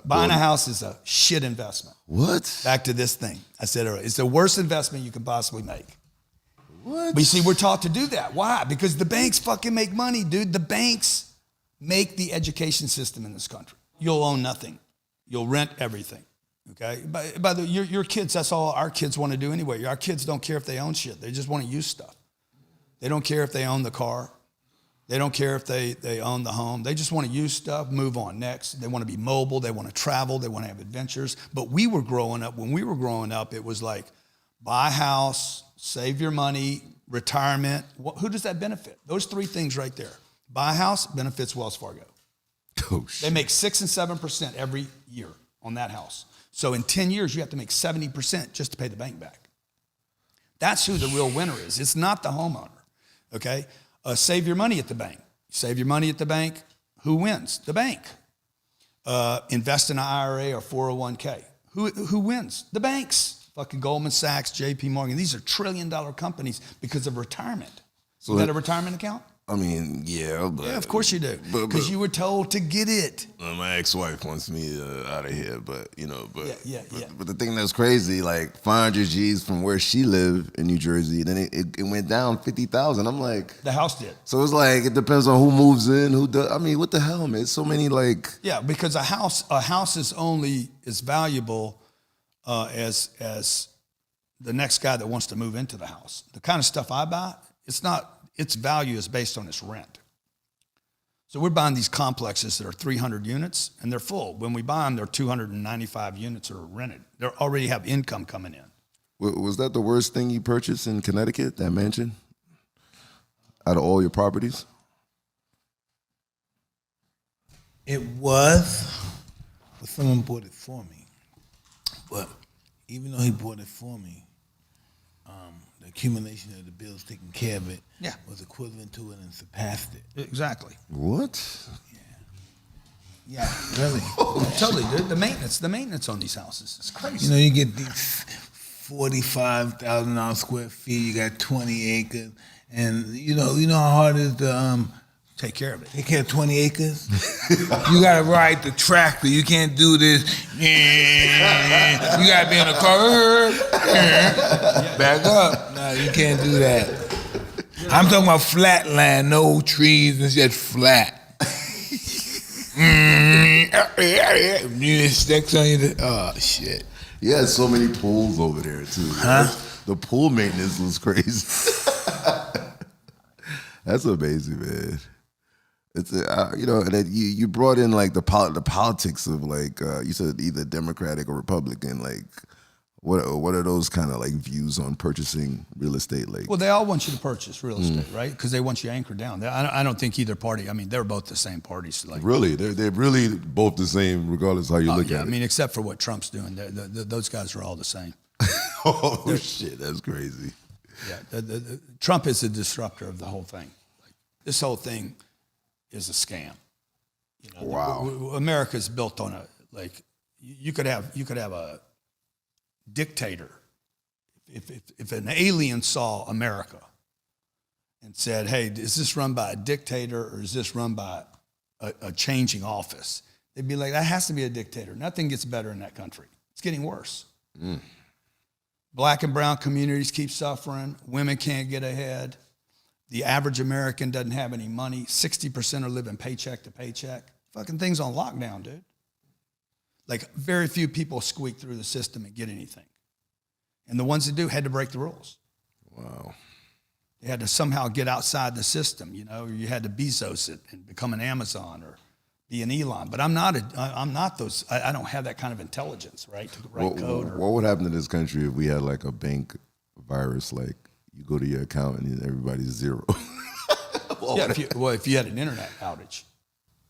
Buying a house is a shit investment. What? Back to this thing I said earlier. It's the worst investment you can possibly make. What? But you see, we're taught to do that. Why? Because the banks fucking make money, dude. The banks make the education system in this country. You'll own nothing. You'll rent everything. Okay? By the way, your kids, that's all our kids want to do anyway. Our kids don't care if they own shit. They just want to use stuff. They don't care if they own the car. They don't care if they own the home. They just want to use stuff, move on next. They want to be mobile. They want to travel. They want to have adventures. But when we were growing up, it was like buy a house, save your money, retirement. Who does that benefit? Those three things right there. Buy a house benefits Wells Fargo. Oh, shit. They make 6 and 7% every year on that house. So in 10 years, you have to make 70% just to pay the bank back. That's who the real winner is. It's not the homeowner, okay? Save your money at the bank. Save your money at the bank. Who wins? The bank. Invest in an IRA or 401k. Who wins? The banks. Fucking Goldman Sachs, JP Morgan. These are trillion-dollar companies because of retirement. So you got a retirement account? I mean, yeah. But, Yeah, of course you do. Because you were told to get it. My ex-wife wants me out of here, but. Yeah. But the thing that's crazy, like 500 G's from where she lived in New Jersey, then it went down 50,000. I'm like. The house did. So it's like, it depends on who moves in, who does. I mean, what the hell, man? So many like. Yeah, because a house is only as valuable as the next guy that wants to move into the house. The kind of stuff I buy, its value is based on its rent. So we're buying these complexes that are 300 units and they're full. When we buy them, they're 295 units that are rented. They already have income coming in. Was that the worst thing you purchased in Connecticut, that mansion? Out of all your properties? It was, but someone bought it for me. But even though he bought it for me, the accumulation of the bills taking care of it was equivalent to it and surpassed it. Exactly. What? Yeah, really. Totally, dude. The maintenance on these houses is crazy. You know, you get these $45,000 square feet. You got 20 acres, and you know how hard it is to take care of it. Take care of 20 acres. You gotta ride the tractor. You can't do this. You gotta be in a car. Back up. No, you can't do that. I'm talking about flat land, no trees, and just flat. Sticks on you. Oh shit. You had so many pools over there too. Huh? The pool maintenance was crazy. That's amazing, man. It's and then you brought in like the politics of like you said either Democratic or Republican. Like, what are those kind of like views on purchasing real estate? Like, well, they all want you to purchase real estate, right? Because they want you anchored down. I don't think either party. I mean, they're both the same parties. Like, really, they're really both the same, regardless of how you look at it. I mean, except for what Trump's doing, those guys are all the same. Oh shit, that's crazy. Yeah, Trump is a disruptor of the whole thing. Like, this whole thing is a scam. You know, wow. America's built on you could have a dictator. If an alien saw America and said, "Hey, is this run by a dictator or is this run by a changing office?" They'd be like, "That has to be a dictator. Nothing gets better in that country. It's getting worse." Black and brown communities keep suffering. Women can't get ahead. The average American doesn't have any money. 60% are living paycheck to paycheck. Fucking things on lockdown, dude. Like, very few people squeak through the system and get anything. And the ones that do had to break the rules. Wow. They had to somehow get outside the system. You know, you had to Bezos it and become an Amazon or be an Elon. But I'm not those. I don't have that kind of intelligence, right? To write code. What would happen to this country if we had like a bank virus? Like, you go to your account and everybody's zero. If you had an internet outage,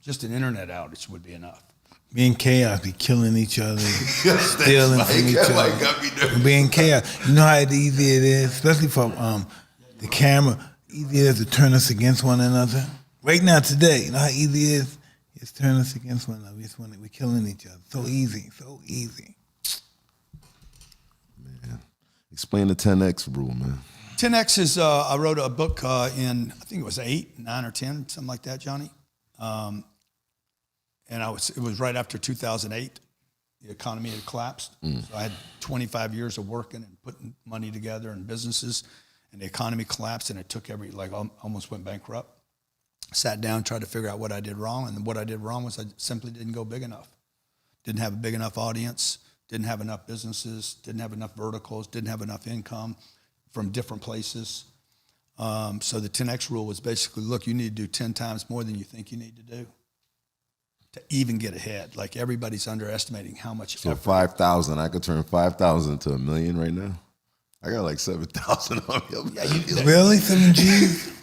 just an internet outage would be enough. Being chaos, be killing each other, stealing from each other. Being chaos. You know how easy it is, especially for the camera, easy it is to turn us against one another. Right now, today, you know how easy it is? It's turn us against one another. We're killing each other. So easy, so easy. Man, explain the 10X rule, man. 10X is, I wrote a book in, I think it was 8, 9 or 10, something like that, Johnny. And it was right after 2008. the economy had collapsed. So I had 25 years of working and putting money together in businesses, and the economy collapsed, and it took almost went bankrupt. Sat down, tried to figure out what I did wrong, and what I did wrong was I simply didn't go big enough. Didn't have a big enough audience, didn't have enough businesses, didn't have enough verticals, didn't have enough income from different places. So the 10X rule was basically, look, you need to do 10 times more than you think you need to do to even get ahead. Like, everybody's underestimating how much. So 5,000, I could turn 5,000 to $1 million right now. I got like 7,000 on me. Really, 7 G's?